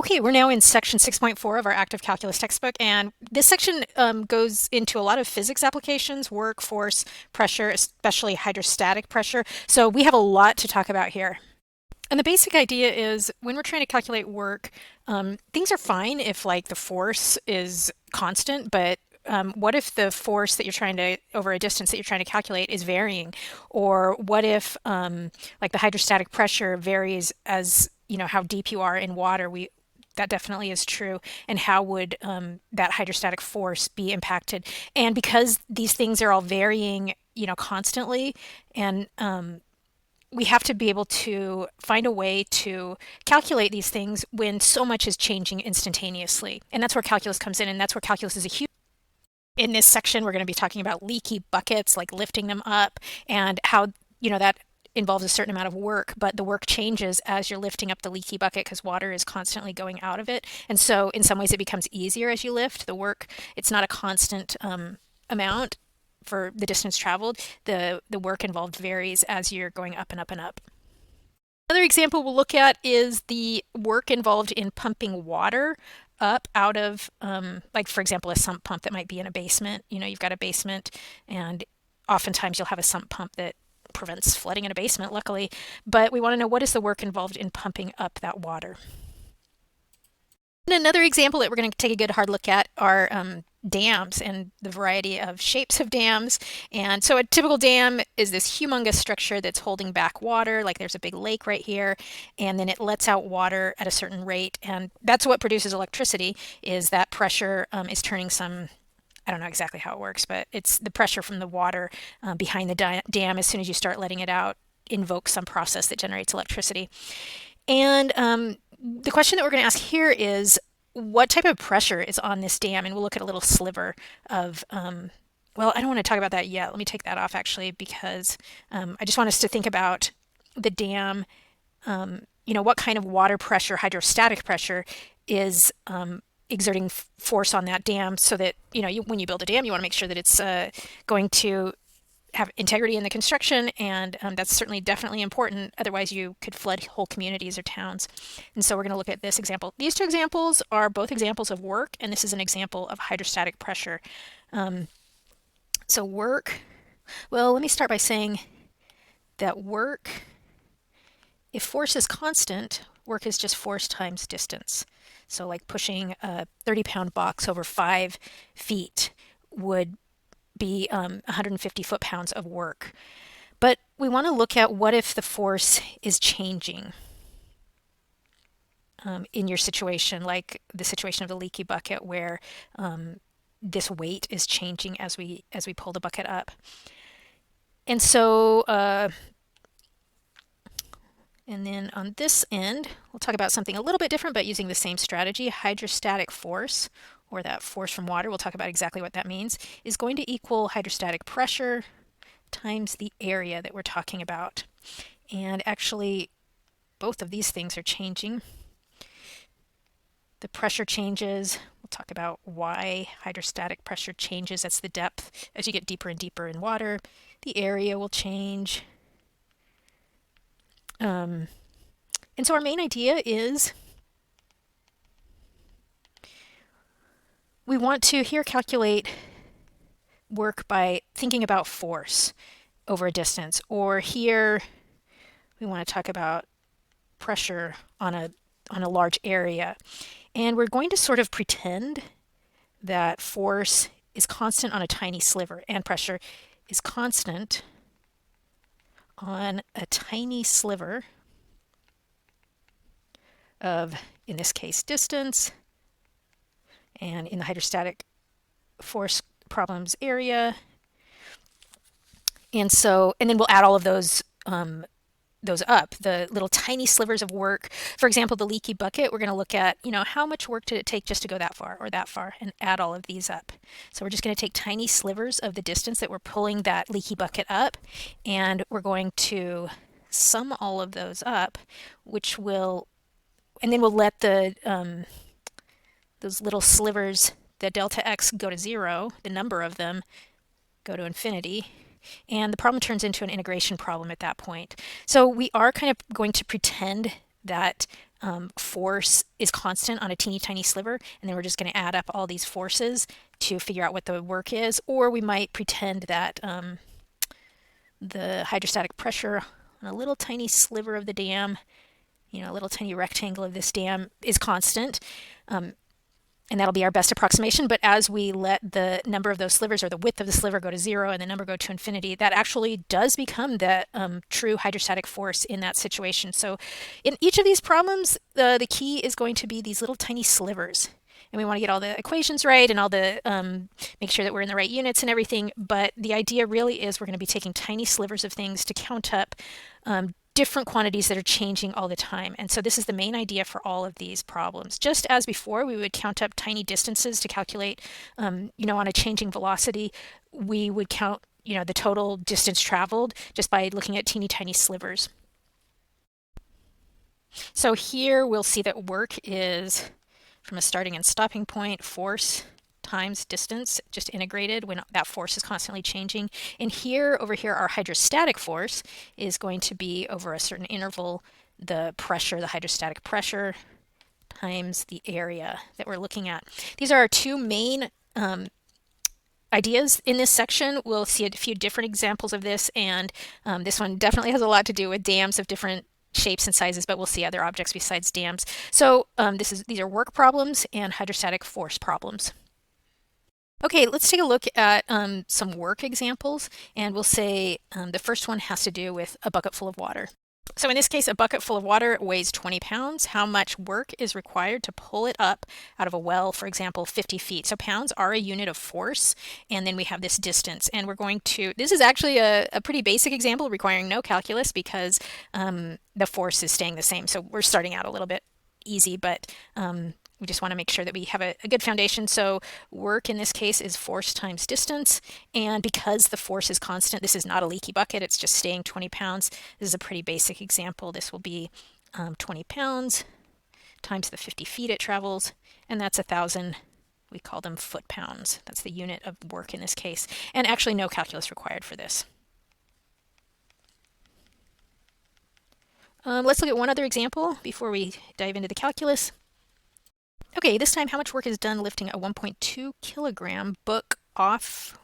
Okay, we're now in section 6.4 of our active calculus textbook, and this section goes into a lot of physics applications, work, force, pressure, especially hydrostatic pressure. So we have a lot to talk about here. And the basic idea is when we're trying to calculate work, things are fine if like the force is constant, but what if the force that you're trying to, over a distance that you're trying to calculate is varying? Or what if like the hydrostatic pressure varies as, you know, how deep you are in water? That definitely is true. And how would that hydrostatic force be impacted? And because these things are all varying, you know, constantly, and we have to be able to find a way to calculate these things when so much is changing instantaneously. And that's where calculus comes in, and that's where calculus is a huge. In this section, we're going to be talking about leaky buckets, like lifting them up, and how, you know, that involves a certain amount of work, but the work changes as you're lifting up the leaky bucket because water is constantly going out of it. And so in some ways it becomes easier as you lift the work. It's not a constant amount for the distance traveled. The work involved varies as you're going up and up and up. Another example we'll look at is the work involved in pumping water up out of, like, for example, a sump pump that might be in a basement. You know, you've got a basement, and oftentimes you'll have a sump pump that prevents flooding in a basement, luckily. But we want to know, what is the work involved in pumping up that water? And another example that we're going to take a good hard look at are dams and the variety of shapes of dams. And so a typical dam is this humongous structure that's holding back water, like there's a big lake right here, and then it lets out water at a certain rate, and that's what produces electricity. Is that pressure is turning some, I don't know exactly how it works, but it's the pressure from the water behind the dam. As soon as you start letting it out, invokes some process that generates electricity. And the question that we're going to ask here is, what type of pressure is on this dam? And we'll look at a little sliver of, well, I don't want to talk about that yet. Let me take that off actually, because I just want us to think about the dam, you know, what kind of water pressure, hydrostatic pressure is exerting force on that dam, so that, you know, when you build a dam, you want to make sure that it's going to have integrity in the construction, and that's certainly definitely important. Otherwise, you could flood whole communities or towns. And so we're going to look at this example. These two examples are both examples of work, and this is an example of hydrostatic pressure. So work, well, let me start by saying that work, if force is constant, work is just force times distance. So like pushing a 30-pound box over 5 feet would be 150 foot-pounds of work. But we want to look at, what if the force is changing in your situation, like the situation of the leaky bucket, where this weight is changing as we pull the bucket up. And so and then on this end, we'll talk about something a little bit different, but using the same strategy. Hydrostatic force, or that force from water, we'll talk about exactly what that means, is going to equal hydrostatic pressure times the area that we're talking about. And actually, both of these things are changing. The pressure changes. We'll talk about why hydrostatic pressure changes. That's the depth. As you get deeper and deeper in water, the area will change. And so our main idea is, we want to here calculate work by thinking about force over a distance, or here we want to talk about pressure on a large area. And we're going to sort of pretend that force is constant on a tiny sliver, and pressure is constant on a tiny sliver of, in this case, distance, and in the hydrostatic force problems, area. And so, and then we'll add all of those up, the little tiny slivers of work. For example, the leaky bucket, we're going to look at, you know, how much work did it take just to go that far or that far, and add all of these up. So we're just going to take tiny slivers of the distance that we're pulling that leaky bucket up, and we're going to sum all of those up, which will, and then we'll let the those little slivers, the delta x, go to 0, the number of them go to infinity, and the problem turns into an integration problem at that point. So we are kind of going to pretend that force is constant on a teeny tiny sliver, and then we're just going to add up all these forces to figure out what the work is. Or we might pretend that the hydrostatic pressure on a little tiny sliver of the dam, a little tiny rectangle of this dam, is constant. And that'll be our best approximation. But as we let the number of those slivers, or the width of the sliver, go to 0 and the number go to infinity, that actually does become the true hydrostatic force in that situation. So in each of these problems, the key is going to be these little tiny slivers. And we want to get all the equations right and all the make sure that we're in the right units and everything. But the idea really is we're going to be taking tiny slivers of things to count up different quantities that are changing all the time. And so this is the main idea for all of these problems. Just as before, we would count up tiny distances to calculate, on a changing velocity, we would count, the total distance traveled just by looking at teeny tiny slivers. So here we'll see that work is, from a starting and stopping point, force times distance, just integrated when that force is constantly changing. And here, over here, our hydrostatic force is going to be over a certain interval, the pressure, the hydrostatic pressure, times the area that we're looking at. These are our two main ideas in this section. We'll see a few different examples of this, and this one definitely has a lot to do with dams of different shapes and sizes, but we'll see other objects besides dams. So these are work problems and hydrostatic force problems. Okay, let's take a look at some work examples, and we'll say the first one has to do with a bucket full of water. So in this case, a bucket full of water weighs 20 pounds. How much work is required to pull it up out of a well, for example, 50 feet? So pounds are a unit of force, and then we have this distance. And we're going to, this is actually a pretty basic example requiring no calculus because the force is staying the same. So we're starting out a little bit easy, but we just want to make sure that we have a good foundation. So work in this case is force times distance. And because the force is constant, this is not a leaky bucket, it's just staying 20 pounds. This is a pretty basic example. This will be 20 pounds times the 50 feet it travels, and that's 1,000. We call them foot-pounds. That's the unit of work in this case. And actually no calculus required for this. Let's look at one other example before we dive into the calculus. Okay, this time how much work is done lifting a 1.2 kilogram book off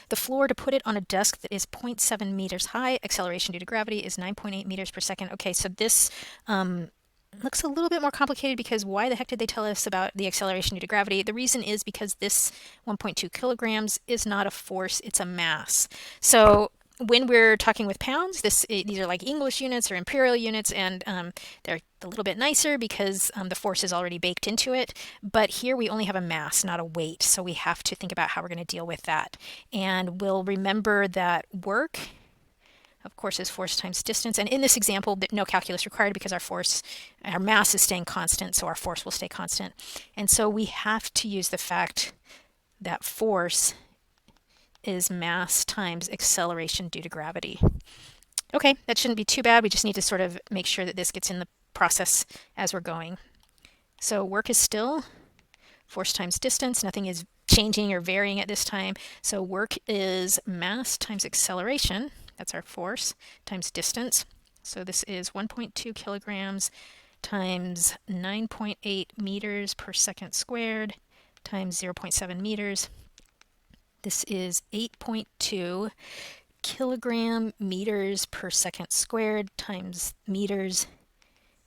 the floor to put it on a desk that is 0.7 meters high. Acceleration due to gravity is 9.8 meters per second. Okay, so this looks a little bit more complicated because why the heck did they tell us about the acceleration due to gravity? The reason is because this 1.2 kilograms is not a force, it's a mass. So when we're talking with pounds, these are like English units or imperial units, and they're a little bit nicer because the force is already baked into it. But here we only have a mass, not a weight, so we have to think about how we're going to deal with that. And we'll remember that work, of course, is force times distance. And in this example, no calculus required because our mass is staying constant, so our force will stay constant. And so we have to use the fact that force is mass times acceleration due to gravity. Okay, that shouldn't be too bad. We just need to sort of make sure that this gets in the process as we're going. So work is still force times distance. Nothing is changing or varying at this time. So work is mass times acceleration, that's our force, times distance. So this is 1.2 kilograms times 9.8 meters per second squared times 0.7 meters. This is 8.2 kilogram meters per second squared times meters,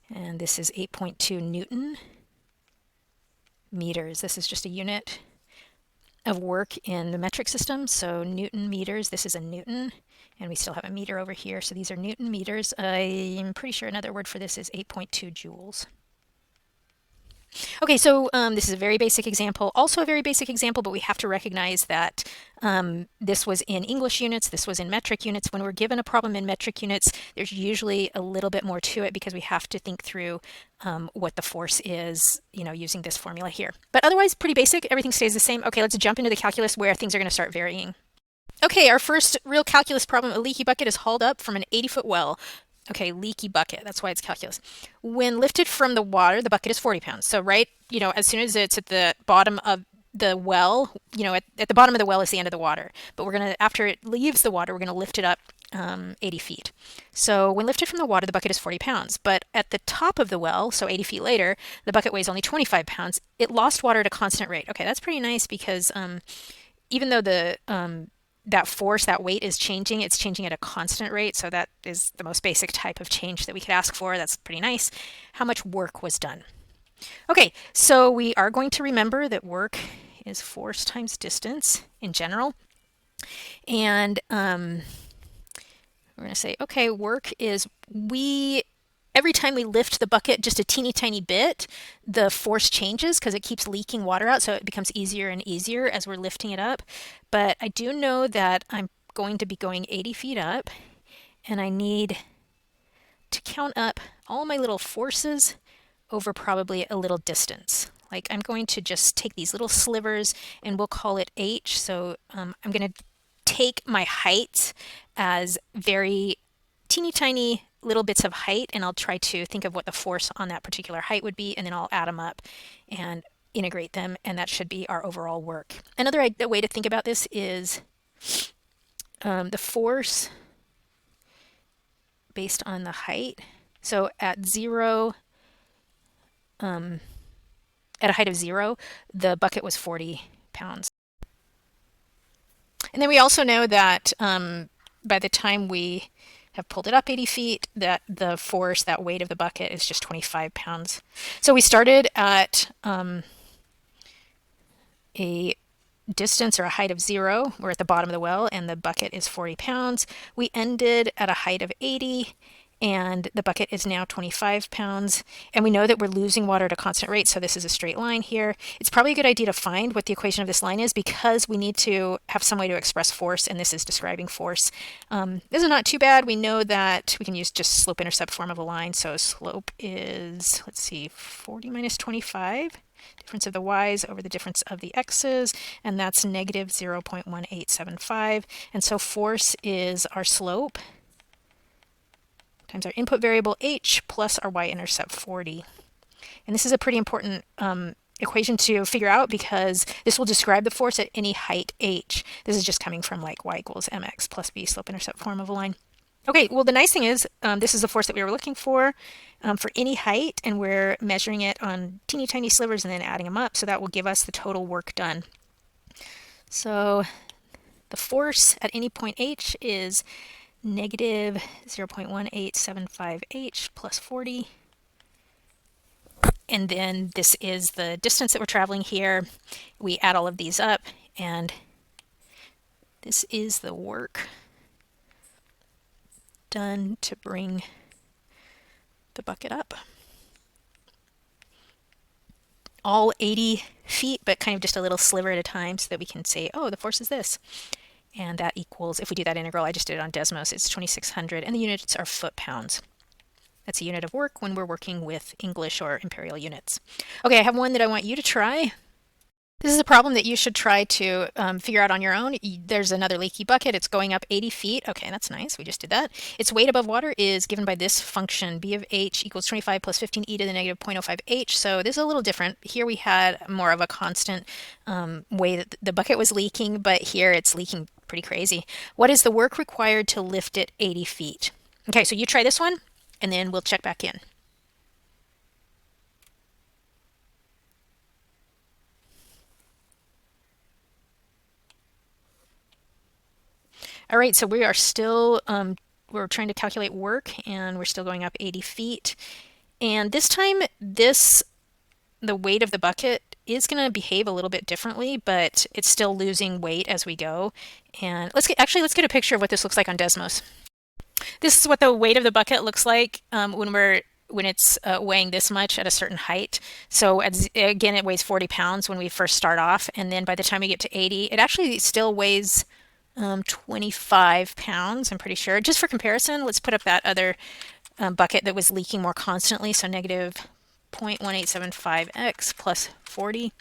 and this is 8.2 Newton meters. This is just a unit of work in the metric system, so Newton meters, this is a Newton, and we still have a meter over here, so these are Newton meters. I'm pretty sure another word for this is 8.2 joules. Okay, so this is a very basic example, also a very basic example, but we have to recognize that this was in English units, this was in metric units. When we're given a problem in metric units, there's usually a little bit more to it because we have to think through what the force is, using this formula here. But otherwise, pretty basic, everything stays the same. Okay, let's jump into the calculus where things are going to start varying. Okay, our first real calculus problem, a leaky bucket is hauled up from an 80-foot well. Okay, leaky bucket, that's why it's calculus. When lifted from the water, the bucket is 40 pounds. So as soon as it's at the bottom of the well, at the bottom of the well is the end of the water. But after it leaves the water, we're going to lift it up 80 feet. So when lifted from the water, the bucket is 40 pounds. But at the top of the well, so 80 feet later, the bucket weighs only 25 pounds. It lost water at a constant rate. Okay, that's pretty nice because even though that force, that weight is changing, it's changing at a constant rate. So that is the most basic type of change that we could ask for. That's pretty nice. How much work was done? Okay, so we are going to remember that work is force times distance in general. And we're going to say, okay, work is every time we lift the bucket just a teeny tiny bit, the force changes because it keeps leaking water out. So it becomes easier and easier as we're lifting it up. But I do know that I'm going to be going 80 feet up, and I need to count up all my little forces over probably a little distance. Like I'm going to just take these little slivers and we'll call it H. So I'm going to take my height as very teeny tiny little bits of height, and I'll try to think of what the force on that particular height would be, and then I'll add them up and integrate them, and that should be our overall work. Another way to think about this is the force based on the height. So at a height of 0, the bucket was 40 pounds. And then we also know that by the time we have pulled it up 80 feet, that the force, that weight of the bucket is just 25 pounds. So we started at a distance or a height of 0. We're at the bottom of the well and the bucket is 40 pounds. We ended at a height of 80 and the bucket is now 25 pounds. And we know that we're losing water at a constant rate, so this is a straight line here. It's probably a good idea to find what the equation of this line is because we need to have some way to express force, and this is describing force. This is not too bad. We know that we can use just slope-intercept form of a line. So slope is, let's see, 40 minus 25. Difference of the y's over the difference of the x's, and that's negative 0.1875. And so force is our slope times our input variable h plus our y-intercept 40. And this is a pretty important equation to figure out because this will describe the force at any height h. This is just coming from like y equals mx plus b slope-intercept form of a line. Okay, well the nice thing is this is the force that we were looking for any height, and we're measuring it on teeny tiny slivers and then adding them up, so that will give us the total work done. So the force at any point h is negative 0.1875 h plus 40. And then this is the distance that we're traveling here. We add all of these up, and this is the work done to bring the bucket up. All 80 feet, but kind of just a little sliver at a time so that we can say, oh, the force is this. And that equals, if we do that integral, I just did it on Desmos, it's 2600, and the units are foot-pounds. That's a unit of work when we're working with English or imperial units. Okay, I have one that I want you to try. This is a problem that you should try to figure out on your own. There's another leaky bucket. It's going up 80 feet. Okay, that's nice. We just did that. Its weight above water is given by this function, b of h equals 25 plus 15e to the negative 0.05 h. So this is a little different. Here we had more of a constant way that the bucket was leaking, but here it's leaking pretty crazy. What is the work required to lift it 80 feet? Okay, so you try this one, and then we'll check back in. All right, so we are still, we're trying to calculate work, and we're still going up 80 feet. And this time, the weight of the bucket is going to behave a little bit differently, but it's still losing weight as we go. And let's get a picture of what this looks like on Desmos. This is what the weight of the bucket looks like when it's weighing this much at a certain height. So again, it weighs 40 pounds when we first start off, and then by the time we get to 80, it actually still weighs 25 pounds, I'm pretty sure. Just for comparison, let's put up that other bucket that was leaking more constantly. So negative 0.1875x plus 40.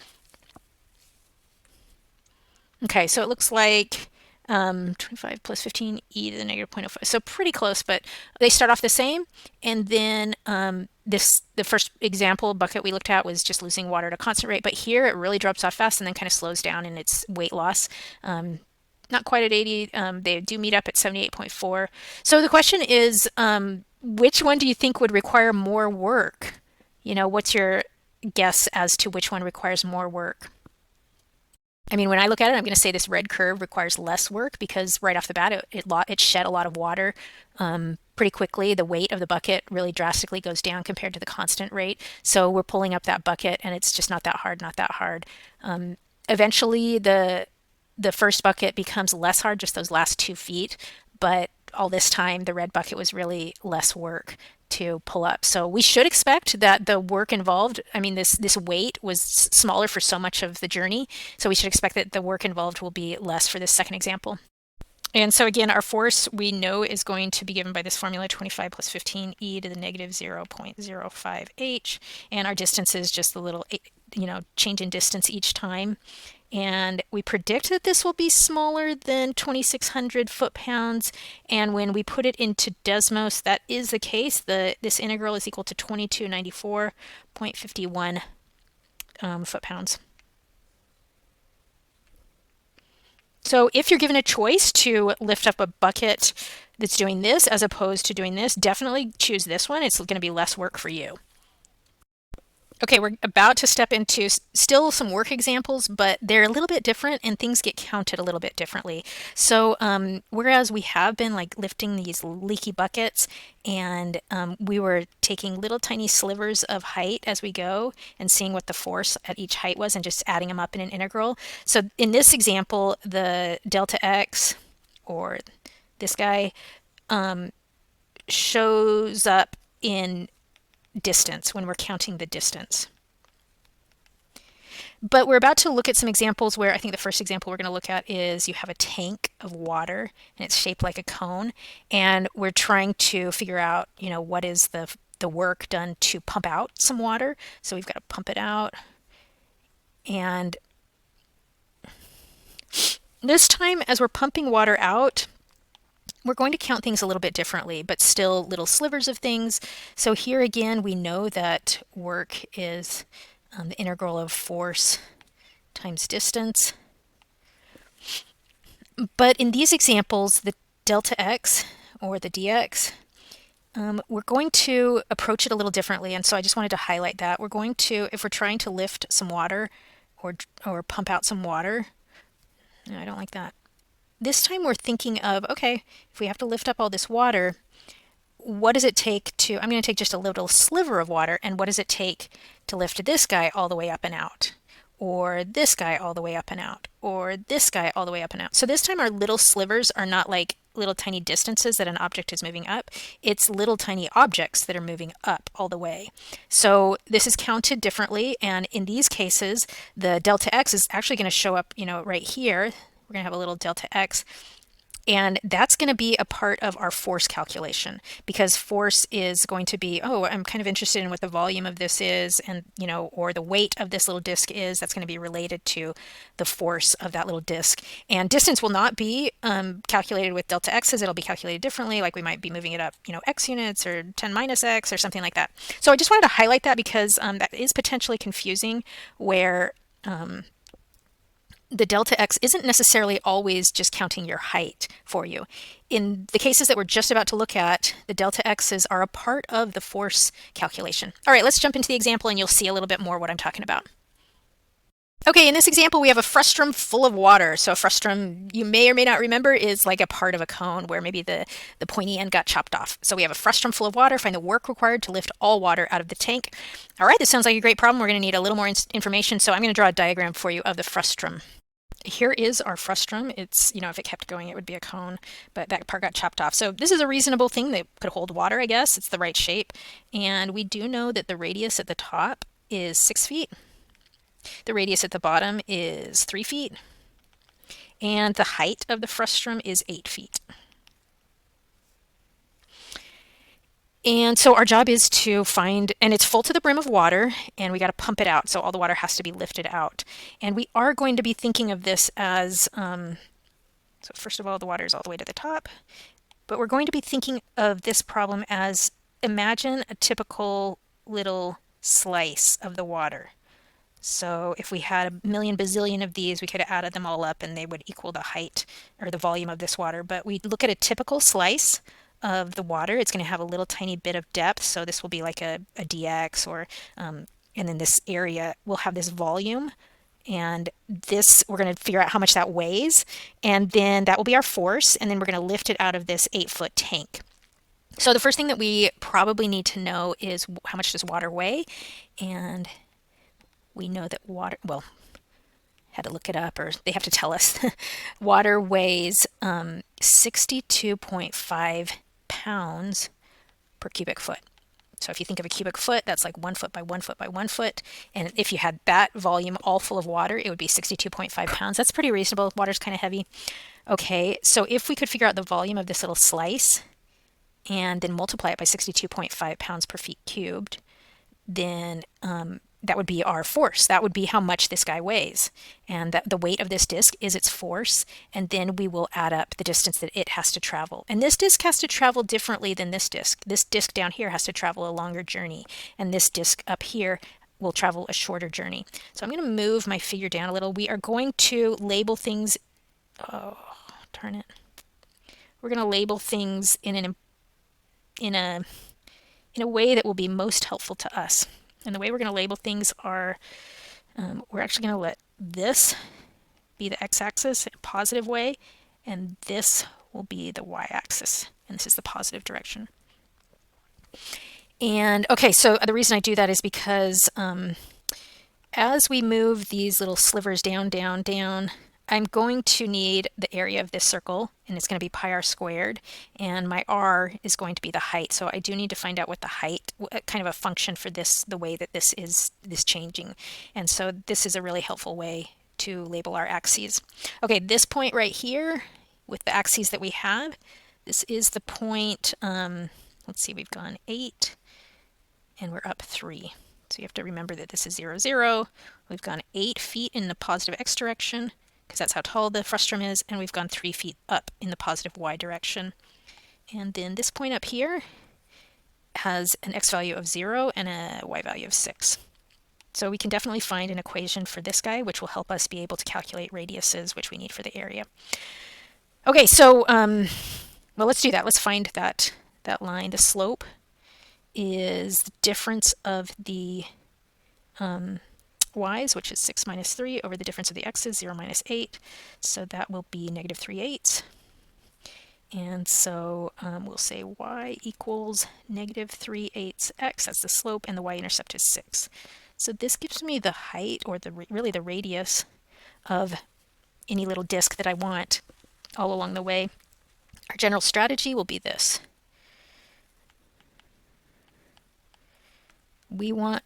Okay, so it looks like 25 plus 15 e to the negative 0.05. So pretty close, but they start off the same. And then the first example bucket we looked at was just losing water at a constant rate. But here it really drops off fast and then kind of slows down in its weight loss. Not quite at 80. They do meet up at 78.4. So the question is, which one do you think would require more work? What's your guess as to which one requires more work? I mean, when I look at it, I'm going to say this red curve requires less work because right off the bat, it shed a lot of water pretty quickly. The weight of the bucket really drastically goes down compared to the constant rate. So we're pulling up that bucket, and it's just not that hard, not that hard. Eventually, the first bucket becomes less hard, just those last 2 feet. But all this time, the red bucket was really less work to pull up. So we should expect that the work involved, I mean, this weight was smaller for so much of the journey. So we should expect that the work involved will be less for this second example. And so again, our force we know is going to be given by this formula 25 plus 15 e to the negative 0.05 h. And our distance is just the little, change in distance each time. And we predict that this will be smaller than 2,600 foot-pounds. And when we put it into Desmos, that is the case. This integral is equal to 2294.51 foot-pounds. So if you're given a choice to lift up a bucket that's doing this as opposed to doing this, definitely choose this one. It's going to be less work for you. Okay, we're about to step into still some work examples, but they're a little bit different and things get counted a little bit differently. So whereas we have been like lifting these leaky buckets and we were taking little tiny slivers of height as we go and seeing what the force at each height was and just adding them up in an integral. So in this example, the delta x, or this guy, shows up in distance when we're counting the distance. But we're about to look at some examples where I think the first example we're going to look at is you have a tank of water and it's shaped like a cone, and we're trying to figure out, what is the work done to pump out some water. So we've got to pump it out. And this time, as we're pumping water out, we're going to count things a little bit differently, but still little slivers of things. So here again, we know that work is the integral of force times distance. But in these examples, the delta x, or the dx, we're going to approach it a little differently. And so I just wanted to highlight that. We're going to, if we're trying to lift some water or pump out some water, no, I don't like that. This time we're thinking of, okay, if we have to lift up all this water, what does it take to, I'm going to take just a little sliver of water, and what does it take to lift this guy all the way up and out? Or this guy all the way up and out? Or this guy all the way up and out? So this time our little slivers are not like little tiny distances that an object is moving up. It's little tiny objects that are moving up all the way. So this is counted differently, and in these cases, the delta x is actually going to show up, right here. We're going to have a little delta x, and that's going to be a part of our force calculation, because force is going to be, oh, I'm kind of interested in what the volume of this is, and or the weight of this little disc is. That's going to be related to the force of that little disc. And distance will not be calculated with delta x's. It'll be calculated differently, like we might be moving it up, x units or 10 minus x or something like that. So I just wanted to highlight that because that is potentially confusing, where the delta x isn't necessarily always just counting your height for you. In the cases that we're just about to look at, the delta x's are a part of the force calculation. All right, let's jump into the example and you'll see a little bit more what I'm talking about. Okay, in this example, we have a frustrum full of water. So a frustrum, you may or may not remember, is like a part of a cone where maybe the pointy end got chopped off. So we have a frustrum full of water. Find the work required to lift all water out of the tank. All right, this sounds like a great problem. We're going to need a little more information. So I'm going to draw a diagram for you of the frustrum. Here is our frustrum. It's, if it kept going, it would be a cone, but that part got chopped off. So this is a reasonable thing that could hold water, I guess. It's the right shape. And we do know that the radius at the top is 6 feet. The radius at the bottom is 3 feet. And the height of the frustrum is 8 feet. And so our job is to find, and it's full to the brim of water, and we got to pump it out. So all the water has to be lifted out. And we are going to be thinking of this as, so first of all, the water is all the way to the top. But we're going to be thinking of this problem as, imagine a typical little slice of the water. So if we had a million bazillion of these, we could have added them all up and they would equal the height or the volume of this water. But we look at a typical slice of the water. It's going to have a little tiny bit of depth. So this will be like a dx or, and then this area will have this volume. And this, we're going to figure out how much that weighs. And then that will be our force. And then we're going to lift it out of this 8-foot tank. So the first thing that we probably need to know is how much does water weigh? And we know that water, well, had to look it up or they have to tell us. Water weighs 62.5 pounds per cubic foot. So if you think of a cubic foot, that's like 1 foot by 1 foot by 1 foot. And if you had that volume all full of water, it would be 62.5 pounds. That's pretty reasonable. Water's kind of heavy. Okay, so if we could figure out the volume of this little slice and then multiply it by 62.5 pounds per feet cubed, then that would be our force. That would be how much this guy weighs. And the weight of this disc is its force. And then we will add up the distance that it has to travel. And this disc has to travel differently than this disc. This disc down here has to travel a longer journey. And this disc up here will travel a shorter journey. So I'm going to move my figure down a little. We are going to label things. Oh, darn it. We're going to label things in a way that will be most helpful to us. And the way we're going to label things are, we're actually going to let this be the x-axis in a positive way, and this will be the y-axis, and this is the positive direction. And okay, so the reason I do that is because as we move these little slivers down, down, down, I'm going to need the area of this circle, and it's going to be pi r squared, and my r is going to be the height. So I do need to find out what the height, kind of a function for this, the way that this is changing. And so this is a really helpful way to label our axes. Okay, this point right here with the axes that we have, this is the point, let's see, we've gone 8 and we're up 3. So you have to remember that this is 0, 0. We've gone 8 feet in the positive x direction, because that's how tall the frustum is, and we've gone 3 feet up in the positive y direction. And then this point up here has an x value of 0 and a y value of 6. So we can definitely find an equation for this guy, which will help us be able to calculate radiuses, which we need for the area. Okay, so, well, let's do that. Let's find that line. The slope is the difference of the y's, which is 6 minus 3, over the difference of the x's, 0 minus 8. So that will be negative 3/8. And so we'll say y equals negative 3/8 x. That's the slope, and the y-intercept is 6. So this gives me the height, or really the radius of any little disk that I want all along the way. Our general strategy will be this. We want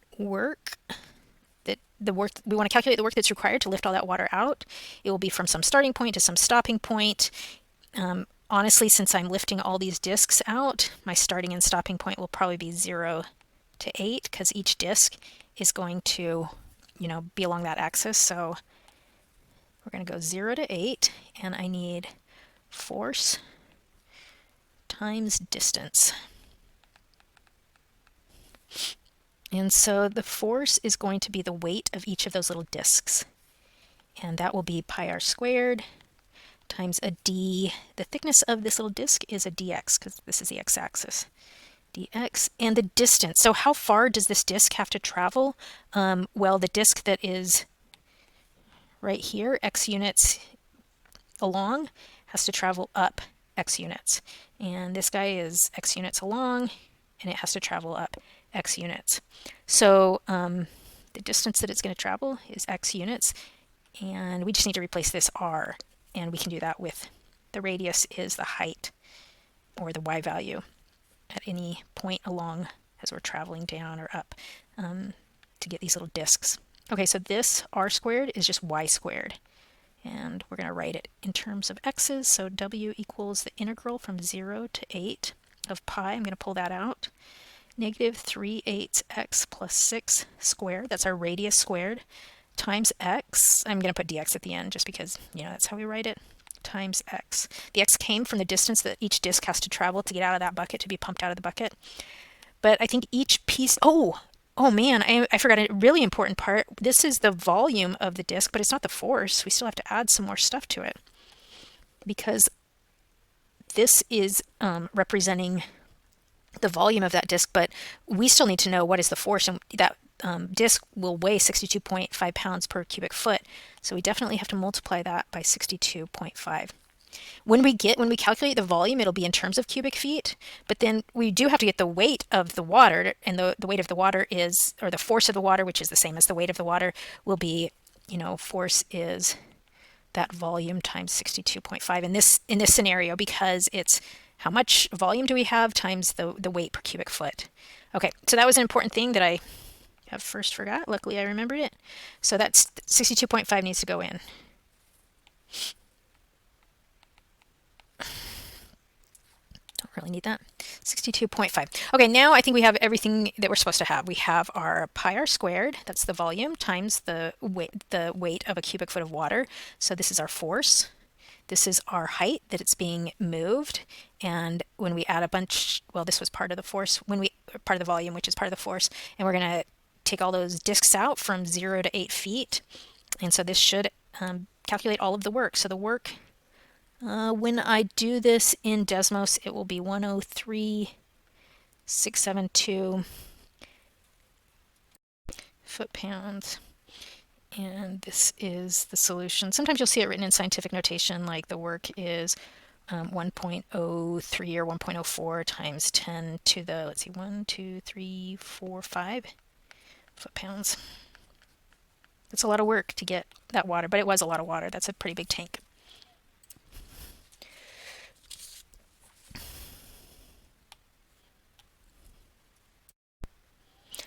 we want to calculate the work that's required to lift all that water out. It will be from some starting point to some stopping point. Honestly, since I'm lifting all these disks out, my starting and stopping point will probably be 0 to 8, because each disk is going to, be along that axis. So we're going to go 0 to 8, and I need force times distance. And so the force is going to be the weight of each of those little disks. And that will be pi r squared times a d. The thickness of this little disk is a dx, because this is the x-axis. Dx. And the distance. So how far does this disk have to travel? Well, the disk that is right here, x units along, has to travel up x units. And this guy is x units along, and it has to travel up x units. So the distance that it's going to travel is x units, and we just need to replace this r, and we can do that with the radius is the height, or the y value, at any point along as we're traveling down or up to get these little disks. Okay, so this r squared is just y squared, and we're going to write it in terms of x's. So w equals the integral from 0 to 8 of pi. I'm going to pull that out. Negative 3/8 x plus 6 squared, that's our radius squared, times x. I'm going to put dx at the end just because, that's how we write it, times x. The x came from the distance that each disk has to travel to get out of that bucket, to be pumped out of the bucket. But I think each piece, Oh man, I forgot a really important part. This is the volume of the disk, but it's not the force. We still have to add some more stuff to it because this is representing the volume of that disk, but we still need to know what is the force, and that disk will weigh 62.5 pounds per cubic foot. So we definitely have to multiply that by 62.5. When we calculate the volume, it'll be in terms of cubic feet, but then we do have to get the weight of the water, and the weight of the water is, or the force of the water, which is the same as the weight of the water, will be, force is that volume times 62.5 in this scenario, because it's how much volume do we have times the weight per cubic foot. Okay, so that was an important thing that I have first forgot. Luckily, I remembered it. So that's 62.5 needs to go in. Don't really need that. 62.5. Okay, now I think we have everything that we're supposed to have. We have our pi r squared, that's the volume, times the weight of a cubic foot of water. So this is our force. This is our height that it's being moved. And when we add a bunch, well, this was part of the force, part of the volume, which is part of the force, and we're going to take all those disks out from 0 to 8 feet. And so this should calculate all of the work. So the work, when I do this in Desmos, it will be 103,672 foot-pounds. And this is the solution. Sometimes you'll see it written in scientific notation, like the work is 1.03 or 1.04 times 10 to the, let's see, 1, 2, 3, 4, 5 foot-pounds. It's a lot of work to get that water, but it was a lot of water. That's a pretty big tank.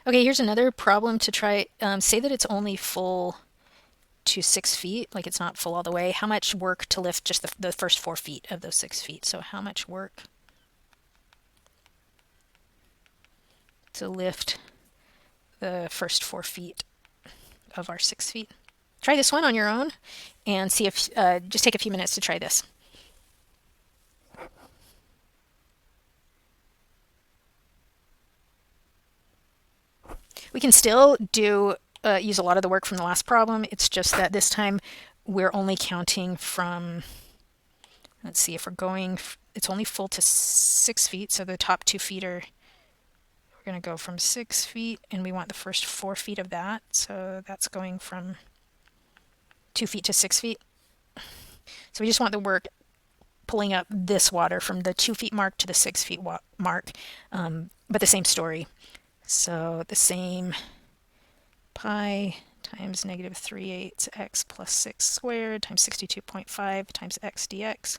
Okay, here's another problem to try. Say that it's only full to 6 feet, like it's not full all the way. How much work to lift just the first 4 feet of those 6 feet? So how much work to lift the first 4 feet of our 6 feet? Try this one on your own and see if, just take a few minutes to try this. We can still use a lot of the work from the last problem. It's just that this time we're only counting from, let's see, if we're going, it's only full to 6 feet. So the top 2 feet we're going to go from 6 feet, and we want the first 4 feet of that. So that's going from 2 feet to 6 feet. So we just want the work pulling up this water from the 2 feet mark to the 6 feet mark, but the same story. So the same pi times negative 3/8 x plus 6 squared times 62.5 times x dx.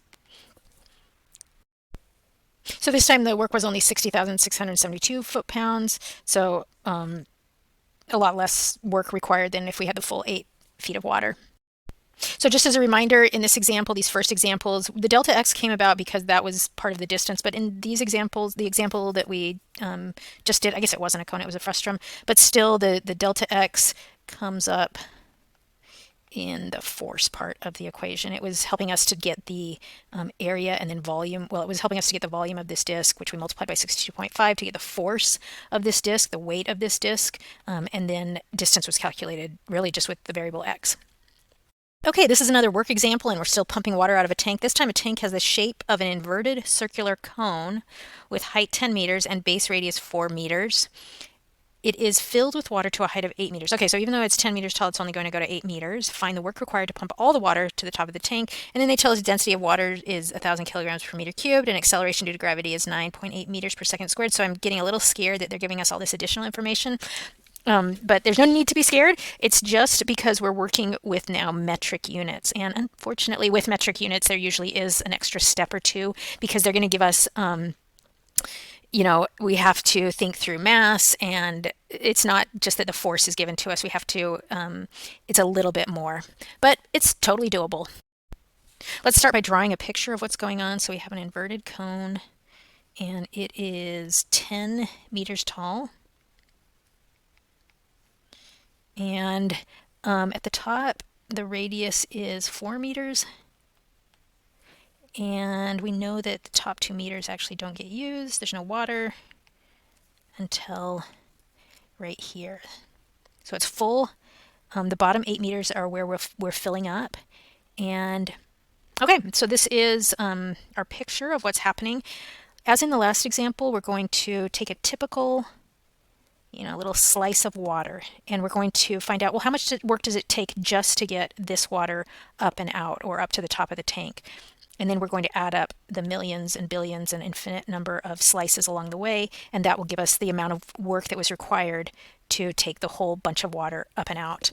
So this time the work was only 60,672 foot-pounds, so a lot less work required than if we had the full 8 feet of water. So just as a reminder, in this example, these first examples, the delta x came about because that was part of the distance. But in these examples, the example that we just did, I guess it wasn't a cone, it was a frustrum, but still the delta x comes up in the force part of the equation. It was helping us to get the area and then volume. Well, it was helping us to get the volume of this disk, which we multiplied by 62.5 to get the force of this disk, the weight of this disk, and then distance was calculated really just with the variable x. Okay, this is another work example, and we're still pumping water out of a tank. This time a tank has the shape of an inverted circular cone with height 10 meters and base radius 4 meters. It is filled with water to a height of 8 meters. Okay, so even though it's 10 meters tall, it's only going to go to 8 meters. Find the work required to pump all the water to the top of the tank. And then they tell us the density of water is 1,000 kilograms per meter cubed, and acceleration due to gravity is 9.8 meters per second squared. So I'm getting a little scared that they're giving us all this additional information. But there's no need to be scared. It's just because we're working with now metric units. And unfortunately, with metric units, there usually is an extra step or two because they're going to give us, we have to think through mass. And it's not just that the force is given to us. We have to, it's a little bit more. But it's totally doable. Let's start by drawing a picture of what's going on. So we have an inverted cone, and it is 10 meters tall. And at the top, the radius is 4 meters. And we know that the top 2 meters actually don't get used. There's no water until right here. So it's full. The bottom 8 meters are where we're filling up. And okay, so this is our picture of what's happening. As in the last example, we're going to take a typical, little slice of water, and we're going to find out, well, how much work does it take just to get this water up and out, or up to the top of the tank? And then we're going to add up the millions and billions and infinite number of slices along the way, and that will give us the amount of work that was required to take the whole bunch of water up and out.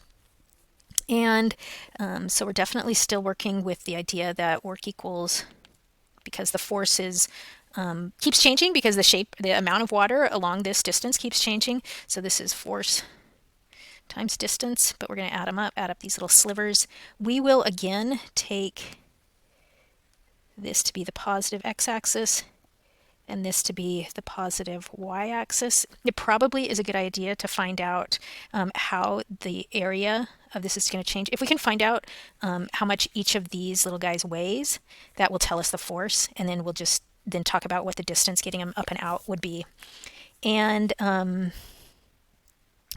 And so we're definitely still working with the idea that work equals, because the force is keeps changing because the amount of water along this distance keeps changing. So this is force times distance, but we're going to add up these little slivers. We will again take this to be the positive x-axis and this to be the positive y-axis. It probably is a good idea to find out how the area of this is going to change. If we can find out how much each of these little guys weighs, that will tell us the force, and then we'll just then talk about what the distance getting them up and out would be. And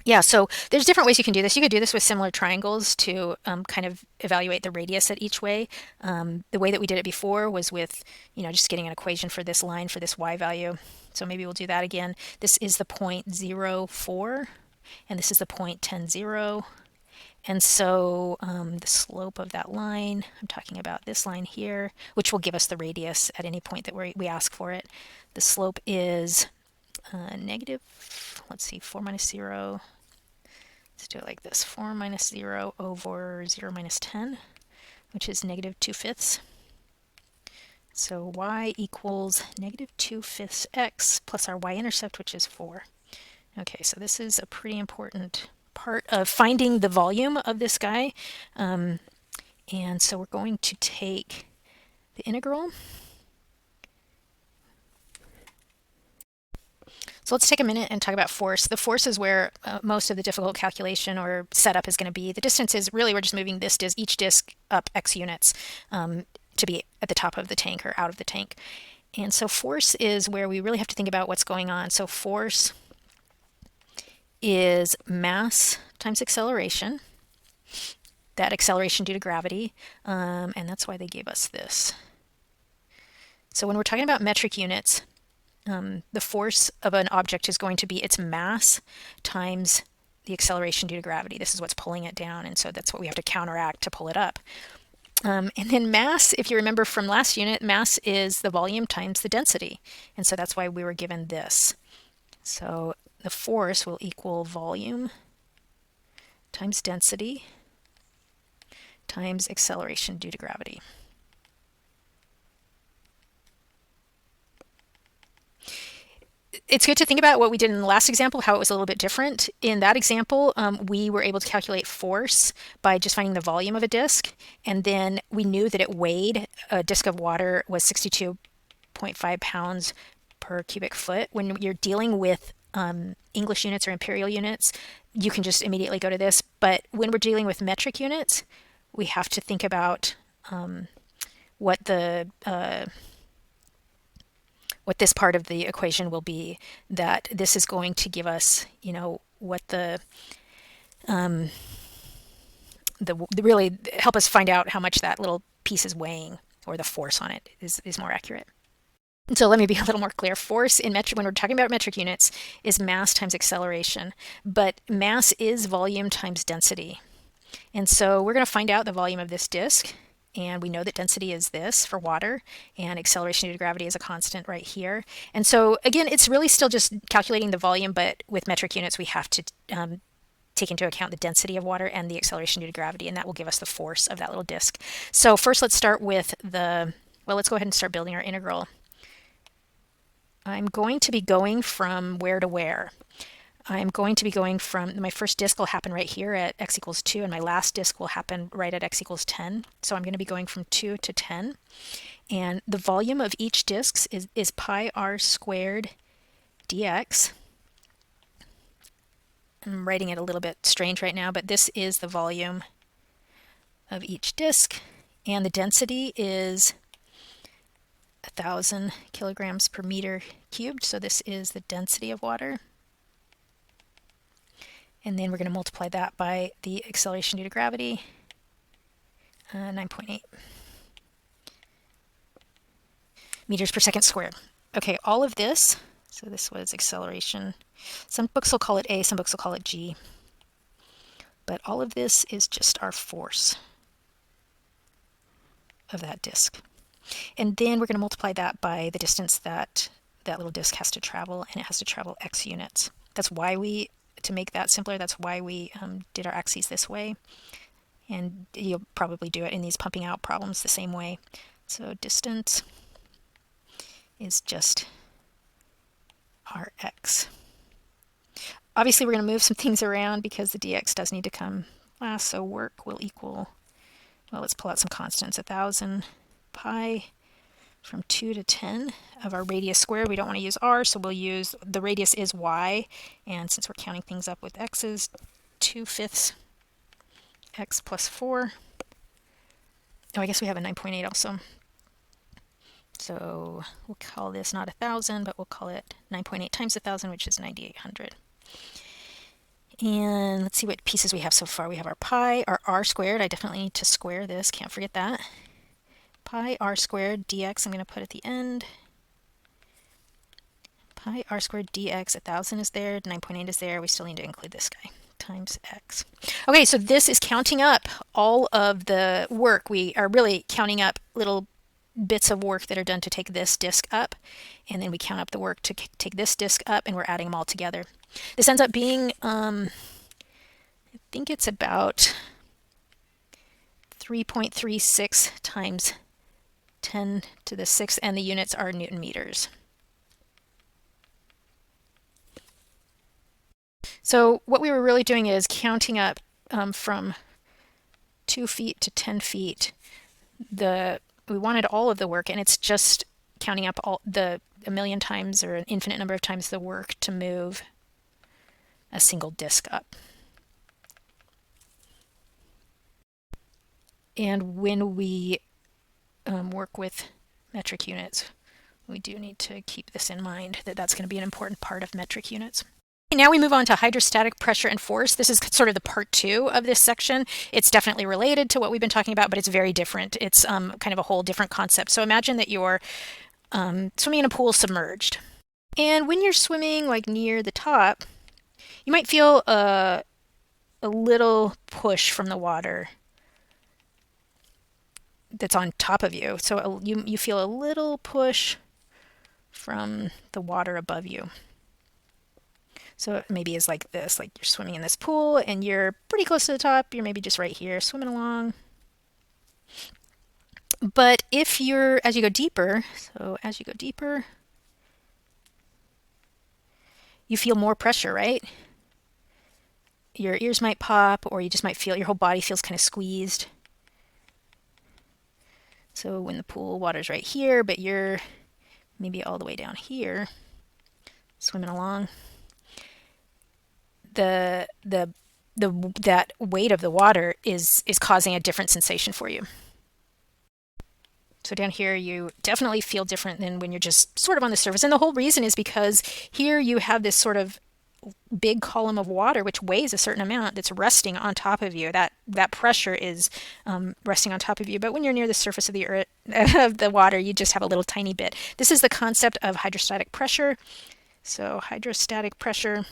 yeah, so there's different ways you can do this. You could do this with similar triangles to kind of evaluate the radius at each way. The way that we did it before was with, just getting an equation for this line, for this y value. So maybe we'll do that again. This is the point 0,4, and this is the point 10,0. And so the slope of that line, I'm talking about this line here, which will give us the radius at any point that we ask for it. The slope is negative, let's see, 4 minus 0. Let's do it like this, 4 minus 0 over 0 minus 10, which is negative 2/5. So y equals negative 2/5 x plus our y-intercept, which is 4. Okay, so this is a pretty important part of finding the volume of this guy. And so we're going to take the integral. So let's take a minute and talk about force. The force is where most of the difficult calculation or setup is going to be. The distance is really, we're just moving this each disc up x units to be at the top of the tank or out of the tank. And so force is where we really have to think about what's going on. So force is mass times acceleration, that acceleration due to gravity, and that's why they gave us this. So when we're talking about metric units, the force of an object is going to be its mass times the acceleration due to gravity. This is what's pulling it down, and so that's what we have to counteract to pull it up. And then mass, if you remember from last unit, mass is the volume times the density, and so that's why we were given this. So the force will equal volume times density times acceleration due to gravity. It's good to think about what we did in the last example, how it was a little bit different. In that example, we were able to calculate force by just finding the volume of a disk, and then we knew that it weighed, a disk of water was 62.5 pounds per cubic foot. When you're dealing with English units or imperial units, you can just immediately go to this. But when we're dealing with metric units, we have to think about what this part of the equation will be, that this is going to give us, what really help us find out how much that little piece is weighing, or the force on it is more accurate. And so let me be a little more clear. Force in metric, when we're talking about metric units, is mass times acceleration, but mass is volume times density. And so we're going to find out the volume of this disk. And we know that density is this for water, and acceleration due to gravity is a constant right here. And so again, it's really still just calculating the volume, but with metric units, we have to take into account the density of water and the acceleration due to gravity, and that will give us the force of that little disk. So first, let's start with let's go ahead and start building our integral. I'm going to be going from where to where? I'm going to be going from, my first disk will happen right here at x equals 2, and my last disk will happen right at x equals 10. So I'm going to be going from 2 to 10. And the volume of each disk is pi r squared dx. I'm writing it a little bit strange right now, but this is the volume of each disk. And the density is 1,000 kilograms per meter cubed. So this is the density of water. And then we're going to multiply that by the acceleration due to gravity, 9.8 meters per second squared. Okay, all of this, so this was acceleration. Some books will call it A, some books will call it G. But all of this is just our force of that disk. And then we're going to multiply that by the distance that that little disk has to travel, and it has to travel x units. That's why we, to make that simpler, that's why we did our axes this way. And you'll probably do it in these pumping out problems the same way. So distance is just Rx. Obviously, we're going to move some things around because the dx does need to come last, so work will equal, well, let's pull out some constants, 1,000 pi from 2 to 10 of our radius squared. We don't want to use r, so we'll use, the radius is y, and since we're counting things up with x's, 2/5 x plus 4. Oh, I guess we have a 9.8 also. So we'll call this not 1,000, but we'll call it 9.8 times 1,000, which is 9,800. And let's see what pieces we have so far. We have our pi, our r squared. I definitely need to square this. Can't forget that. Pi r squared dx I'm going to put at the end. Pi r squared dx, 1,000 is there, 9.8 is there. We still need to include this guy, times x. Okay, so this is counting up all of the work. We are really counting up little bits of work that are done to take this disk up, and then we count up the work to take this disk up, and we're adding them all together. This ends up being, I think it's about 3.36 times 10 to the 6th, and the units are Newton meters. So what we were really doing is counting up from 2 feet to 10 feet. We wanted all of the work, and it's just counting up all a million times or an infinite number of times the work to move a single disk up. And when we work with metric units, we do need to keep this in mind, that that's going to be an important part of metric units. Now we move on to hydrostatic pressure and force. This is sort of the part 2 of this section. It's definitely related to what we've been talking about, but it's very different. It's kind of a whole different concept. So imagine that you're swimming in a pool submerged. And when you're swimming like near the top, you might feel a little push from the water that's on top of you. So you feel a little push from the water above you. So it maybe is like this, like you're swimming in this pool and you're pretty close to the top. You're maybe just right here swimming along. But if you're, as you go deeper, you feel more pressure, right? Your ears might pop, or you just might feel your whole body feels kind of squeezed. So when the pool water's right here, but you're maybe all the way down here, swimming along, that weight of the water is causing a different sensation for you. So down here, you definitely feel different than when you're just sort of on the surface. And the whole reason is because here you have this sort of big column of water which weighs a certain amount that's resting on top of you. That pressure is resting on top of you. But when you're near the surface of the earth, of the water, you just have a little tiny bit. This is the concept of hydrostatic pressure. So hydrostatic pressure.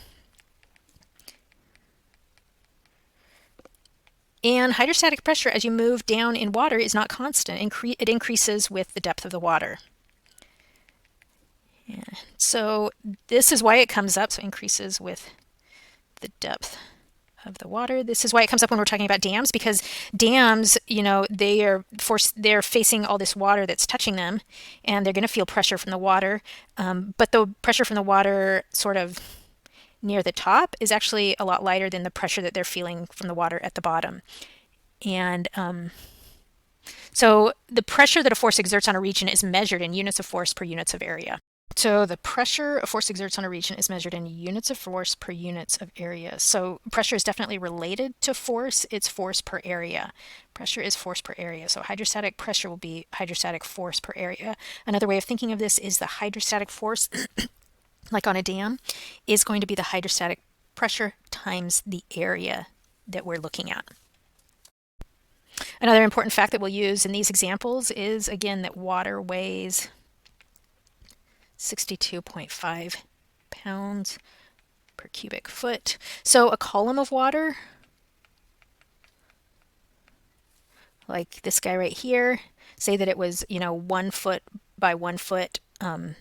And hydrostatic pressure, as you move down in water, is not constant. It increases with the depth of the water. Yeah. So this is why it comes up. So it increases with the depth of the water. This is why it comes up when we're talking about dams, because dams, they're facing all this water that's touching them, and they're going to feel pressure from the water. But the pressure from the water sort of near the top is actually a lot lighter than the pressure that they're feeling from the water at the bottom. And so the pressure that a force exerts on a region is measured in units of force per units of area. So the pressure a force exerts on a region is measured in units of force per units of area. So pressure is definitely related to force. It's force per area. Pressure is force per area. So hydrostatic pressure will be hydrostatic force per area. Another way of thinking of this is the hydrostatic force like on a dam, is going to be the hydrostatic pressure times the area that we're looking at. Another important fact that we'll use in these examples is, again, that water weighs 62.5 pounds per cubic foot. So a column of water, like this guy right here, say that it was, 1 foot by 1 foot, and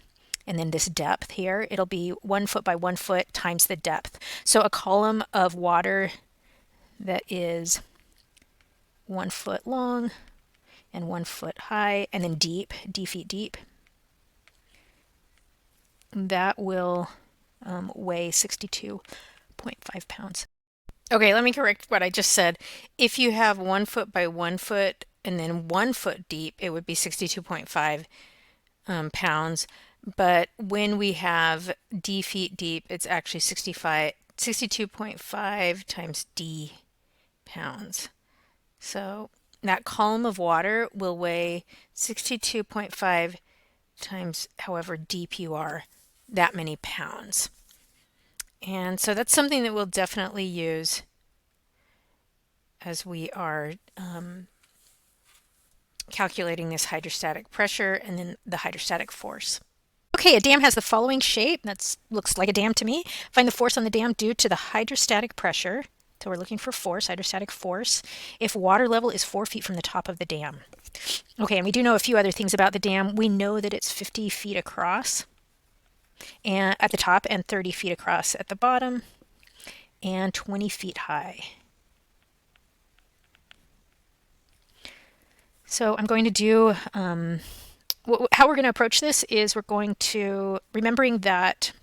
then this depth here, it'll be 1 foot by 1 foot times the depth. So a column of water that is 1 foot long and 1 foot high, and then deep, d feet deep, that will weigh 62.5 pounds. Okay, let me correct what I just said. If you have 1 foot by 1 foot and then 1 foot deep, it would be 62.5 pounds. But when we have d feet deep, it's actually 62.5 times d pounds. So that column of water will weigh 62.5 times however deep you are, that many pounds. And so that's something that we'll definitely use as we are calculating this hydrostatic pressure and then the hydrostatic force. Okay, a dam has the following shape. That looks like a dam to me. Find the force on the dam due to the hydrostatic pressure. So we're looking for force, hydrostatic force, if water level is 4 feet from the top of the dam. Okay, and we do know a few other things about the dam. We know that it's 50 feet across and at the top and 30 feet across at the bottom and 20 feet high. So I'm going to do, how we're going to approach this is we're going to, remembering that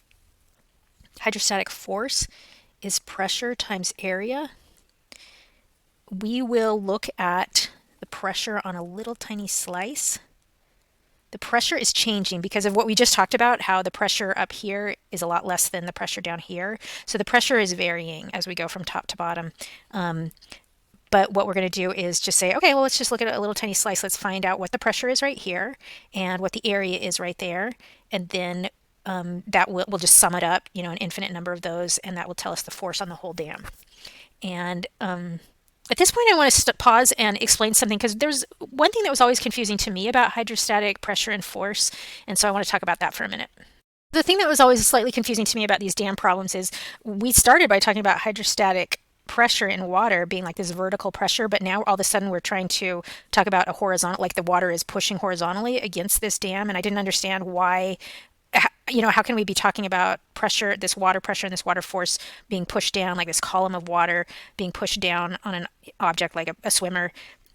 hydrostatic force is pressure times area, we will look at the pressure on a little tiny slice. The pressure is changing because of what we just talked about, how the pressure up here is a lot less than the pressure down here. So the pressure is varying as we go from top to bottom. But what we're going to do is just say, okay, well, let's just look at a little tiny slice. Let's find out what the pressure is right here and what the area is right there. And then we'll just sum it up, an infinite number of those, and that will tell us the force on the whole dam. And at this point, I want to pause and explain something because there's one thing that was always confusing to me about hydrostatic pressure and force. And so I want to talk about that for a minute. The thing that was always slightly confusing to me about these dam problems is we started by talking about hydrostatic pressure in water being like this vertical pressure, but now all of a sudden we're trying to talk about a horizontal, like the water is pushing horizontally against this dam. And I didn't understand why, how can we be talking about pressure, this water pressure and this water force being pushed down, like this column of water being pushed down on an object like a swimmer,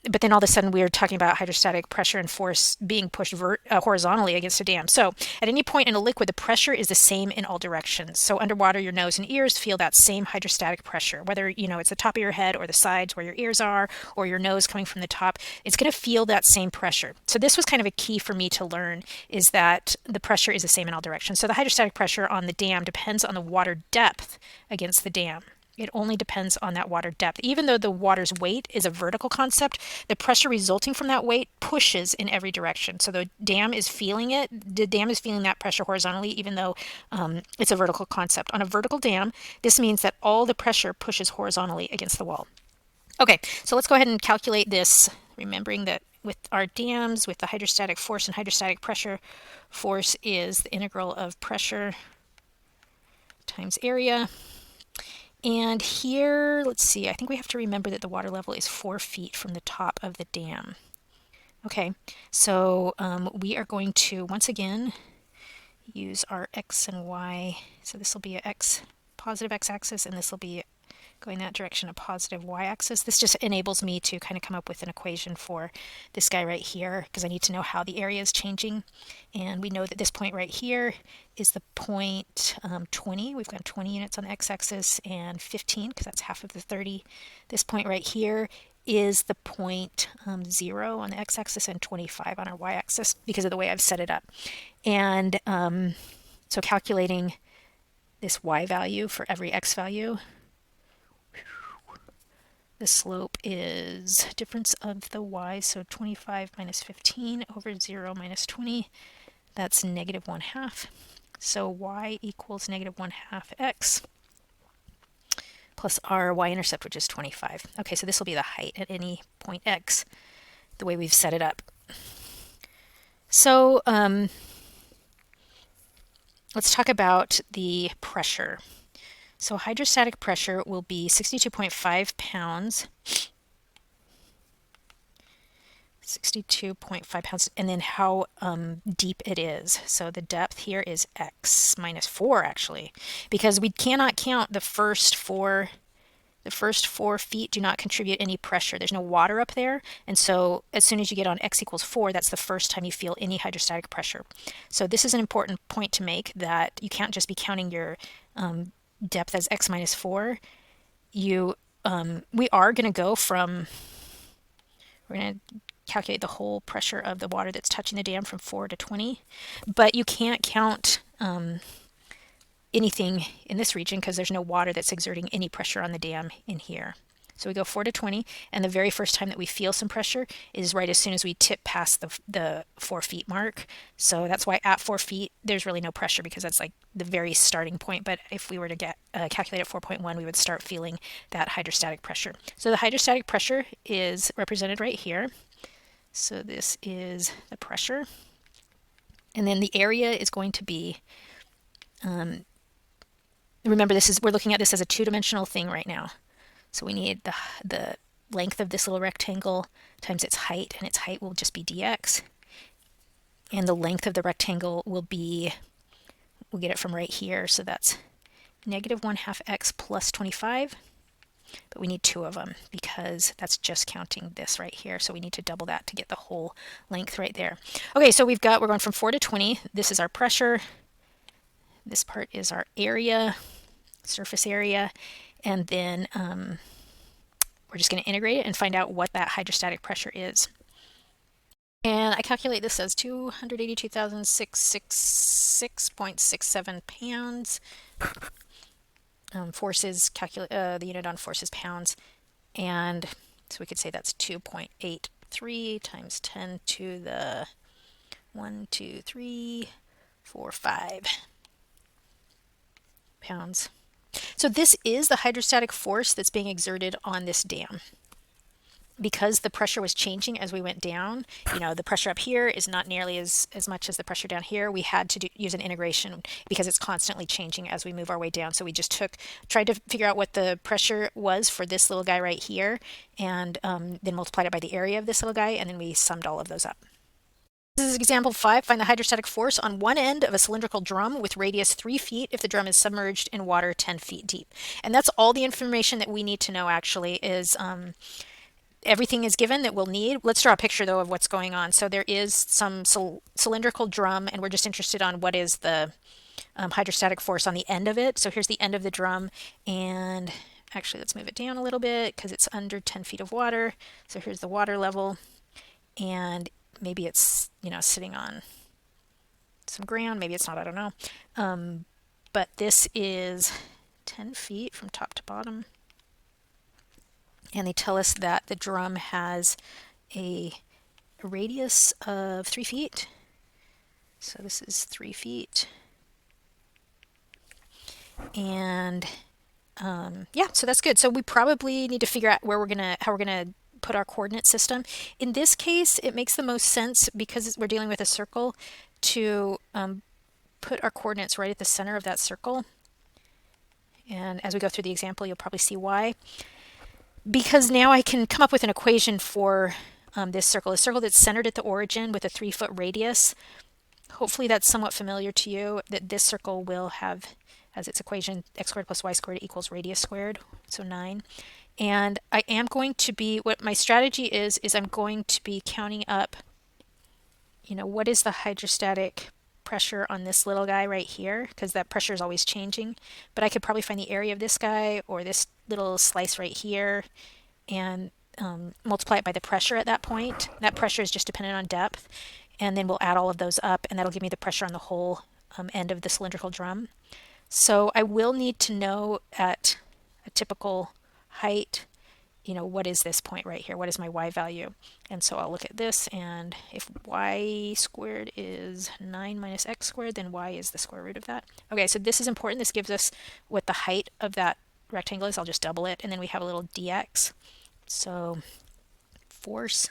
but then all of a sudden we're talking about hydrostatic pressure and force being pushed horizontally against a dam. So at any point in a liquid, the pressure is the same in all directions. So underwater, your nose and ears feel that same hydrostatic pressure, whether it's the top of your head or the sides where your ears are or your nose coming from the top, it's going to feel that same pressure. So this was kind of a key for me to learn, is that the pressure is the same in all directions. So the hydrostatic pressure on the dam depends on the water depth against the dam. It only depends on that water depth. Even though the water's weight is a vertical concept, the pressure resulting from that weight pushes in every direction. So the dam is feeling it. The dam is feeling that pressure horizontally, even though it's a vertical concept. On a vertical dam, this means that all the pressure pushes horizontally against the wall. Okay, so let's go ahead and calculate this, remembering that with our dams, with the hydrostatic force and hydrostatic pressure, force is the integral of pressure times area. And here, let's see, I think we have to remember that the water level is 4 feet from the top of the dam. Okay, so we are going to, once again, use our x and y. So this will be a positive x-axis, and this will be going that direction, a positive y-axis. This just enables me to kind of come up with an equation for this guy right here, because I need to know how the area is changing. And we know that this point right here is the point 20. We've got 20 units on the x-axis and 15, because that's half of the 30. This point right here is the point 0 on the x-axis and 25 on our y-axis because of the way I've set it up. And so calculating this y value for every x value, the slope is difference of the y, so 25 minus 15 over 0 minus 20. That's negative 1/2. So y equals negative 1/2 x. plus our y-intercept, which is 25. Okay, so this will be the height at any point x, the way we've set it up. So let's talk about the pressure. So hydrostatic pressure will be 62.5 pounds. 62.5 pounds, and then how deep it is. So the depth here is x minus 4, actually, because we cannot count the first four. The first 4 feet do not contribute any pressure. There's no water up there, and so as soon as you get on x equals 4, that's the first time you feel any hydrostatic pressure. So this is an important point to make, that you can't just be counting your depth as x minus 4. We are going to go from, we're going to calculate the whole pressure of the water that's touching the dam from 4 to 20, but you can't count anything in this region because there's no water that's exerting any pressure on the dam in here. So we go 4 to 20, and the very first time that we feel some pressure is right as soon as we tip past the 4 feet mark. So that's why at 4 feet there's really no pressure, because that's like the very starting point. But if we were to get calculate at 4.1, we would start feeling that hydrostatic pressure. So the hydrostatic pressure is represented right here. So this is the pressure, and then the area is going to be, remember we're looking at this as a two-dimensional thing right now. So we need the length of this little rectangle times its height, and its height will just be dx. And the length of the rectangle will be, we'll get it from right here, so that's negative 1/2 x plus 25. But we need 2 of them because that's just counting this right here. So we need to double that to get the whole length right there. Okay, so we're going from 4 to 20. This is our pressure. This part is our area, surface area. And then we're just going to integrate it and find out what that hydrostatic pressure is. And I calculate this as 282,666.67 pounds. Forces, the unit on force is pounds, and so we could say that's 2.83 times 10 to the 1, 2, 3, 4, 5 pounds. So this is the hydrostatic force that's being exerted on this dam. Because the pressure was changing as we went down, the pressure up here is not nearly as much as the pressure down here. We had to use an integration because it's constantly changing as we move our way down. So we just tried to figure out what the pressure was for this little guy right here, and then multiplied it by the area of this little guy, and then we summed all of those up. This is example 5. Find the hydrostatic force on one end of a cylindrical drum with radius 3 feet if the drum is submerged in water 10 feet deep. And that's all the information that we need to know, actually, is everything is given that we'll need. Let's draw a picture, though, of what's going on. So there is some cylindrical drum, and we're just interested on what is the hydrostatic force on the end of it. So here's the end of the drum, and actually let's move it down a little bit because it's under 10 feet of water. So here's the water level, and maybe it's sitting on some ground, maybe it's not, I don't know. But this is 10 feet from top to bottom. And they tell us that the drum has a radius of 3 feet. So this is 3 feet. And yeah, so that's good. So we probably need to figure out how we're gonna put our coordinate system. In this case, it makes the most sense, because we're dealing with a circle, to put our coordinates right at the center of that circle. And as we go through the example, you'll probably see why. Because now I can come up with an equation for this circle, a circle that's centered at the origin with a 3-foot radius. Hopefully that's somewhat familiar to you, that this circle will have, as its equation, x squared plus y squared equals radius squared, so 9. And I am going to be, what my strategy is I'm going to be counting up, what is the hydrostatic pressure on this little guy right here, because that pressure is always changing. But I could probably find the area of this guy or this little slice right here and multiply it by the pressure at that point. That pressure is just dependent on depth, and then we'll add all of those up, and that'll give me the pressure on the whole end of the cylindrical drum. So I will need to know at a typical height, what is this point right here? What is my y value? And so I'll look at this, and if y squared is 9 minus x squared, then y is the square root of that. Okay, so this is important. This gives us what the height of that rectangle is, I'll just double it, and then we have a little dx. So force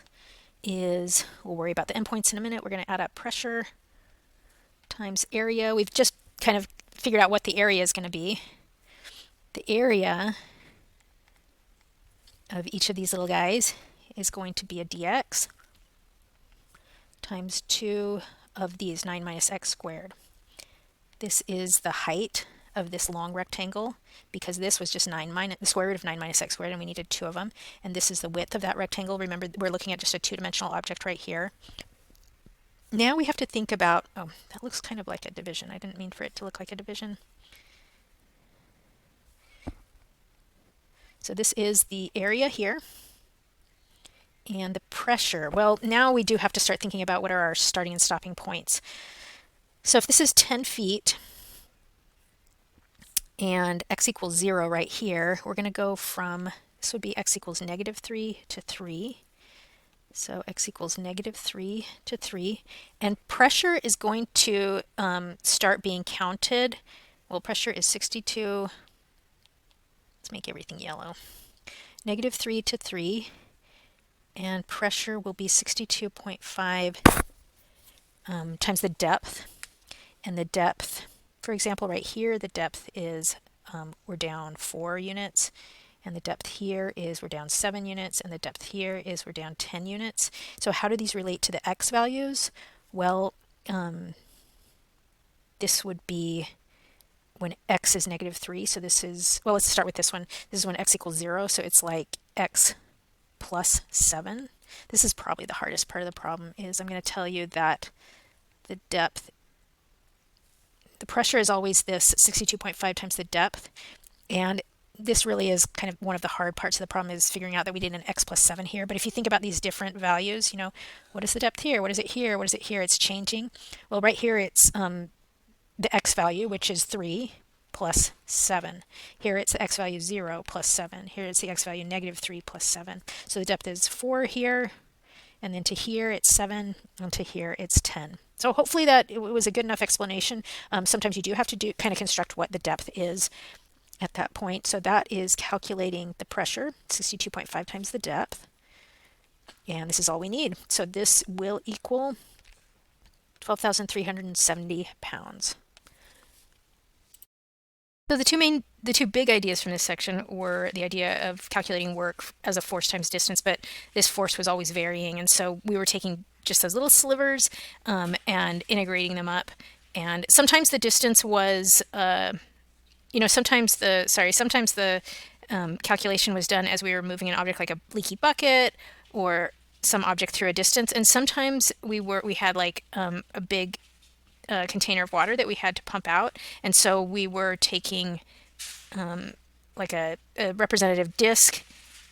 is, we'll worry about the endpoints in a minute. We're going to add up pressure times area. We've just kind of figured out what the area is going to be. The area of each of these little guys is going to be a dx times 2 of these 9 minus x squared. This is the height of this long rectangle, because this was just the square root of 9 minus x squared, and we needed 2 of them. And this is the width of that rectangle. Remember, we're looking at just a two-dimensional object right here. Now we have to think about, oh, that looks kind of like a division. I didn't mean for it to look like a division. So this is the area here. And the pressure, well, now we do have to start thinking about what are our starting and stopping points. So if this is 10 feet and x equals 0 right here, we're going to go from, this would be x equals -3 to 3. So x equals -3 to 3. And pressure is going to start being counted. Well, pressure is 62. Let's make everything yellow. -3 to 3. And pressure will be 62.5 times the depth. And the depth, for example, right here, the depth is, we're down 4 units. And the depth here is we're down 7 units. And the depth here is we're down 10 units. So how do these relate to the x values? Well, this would be when x is -3. So this is, well, let's start with this one. This is when x equals 0. So it's like x plus 7. This is probably the hardest part of the problem, is I'm going to tell you that the depth, the pressure is always this 62.5 times the depth. And this really is kind of one of the hard parts of the problem, is figuring out that we did an x plus 7 here. But if you think about these different values, you know, what is the depth here? What is it here? What is it here? It's changing. Well, right here it's the x value, which is 3 plus 7. Here it's the x value 0 plus 7. Here it's the x value -3 plus 7. So the depth is 4 here, and then to here it's 7, and to here it's 10. So hopefully that it was a good enough explanation. Sometimes you do have to kind of construct what the depth is at that point. So that is calculating the pressure, 62.5 times the depth. And this is all we need. So this will equal 12,370 pounds. So the two big ideas from this section were the idea of calculating work as a force times distance, but this force was always varying. And so we were taking just those little slivers and integrating them up. And sometimes the distance was, sometimes the calculation was done as we were moving an object like a leaky bucket or some object through a distance. And sometimes we had like a big container of water that we had to pump out, and so we were taking like a representative disc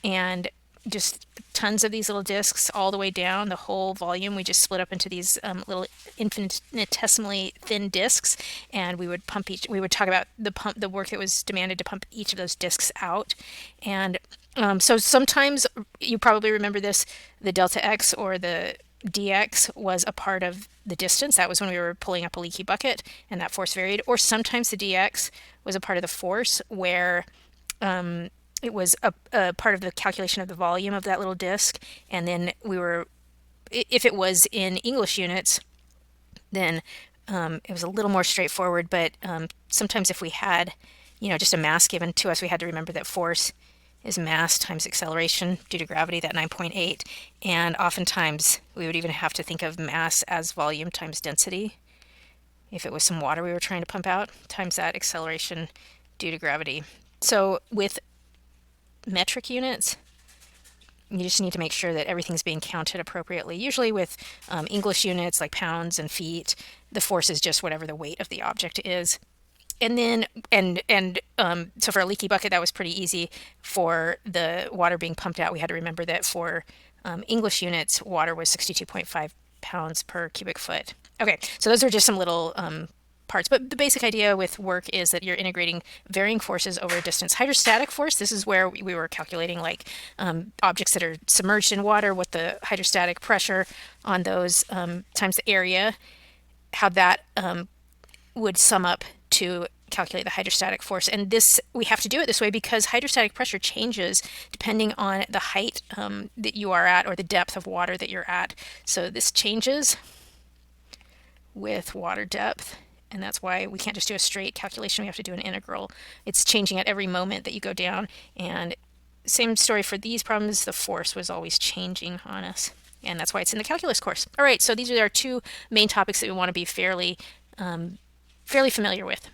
and just tons of these little discs all the way down the whole volume. We just split up into these little infinitesimally thin discs, and we would talk about the work that was demanded to pump each of those discs out. And so sometimes you probably remember this, the delta x or the dx was a part of the distance. That was when we were pulling up a leaky bucket and that force varied. Or sometimes the dx was a part of the force, where it was a part of the calculation of the volume of that little disc. And then if it was in English units, then it was a little more straightforward. But sometimes if we had, just a mass given to us, we had to remember that force is mass times acceleration due to gravity, that 9.8. And oftentimes we would even have to think of mass as volume times density. If it was some water we were trying to pump out, times that acceleration due to gravity. So with metric units, you just need to make sure that everything's being counted appropriately. Usually with English units like pounds and feet, the force is just whatever the weight of the object is. And then, so for a leaky bucket, that was pretty easy. For the water being pumped out, we had to remember that for English units, water was 62.5 pounds per cubic foot. Okay, so those are just some little parts. But the basic idea with work is that you're integrating varying forces over a distance. Hydrostatic force, this is where we were calculating like objects that are submerged in water, what the hydrostatic pressure on those times the area, how that would sum up to calculate the hydrostatic force. And this, we have to do it this way because hydrostatic pressure changes depending on the height that you are at, or the depth of water that you're at. So this changes with water depth, and that's why we can't just do a straight calculation. We have to do an integral. It's changing at every moment that you go down. And same story for these problems. The force was always changing on us, and that's why it's in the calculus course. All right, so these are our two main topics that we want to be fairly familiar with.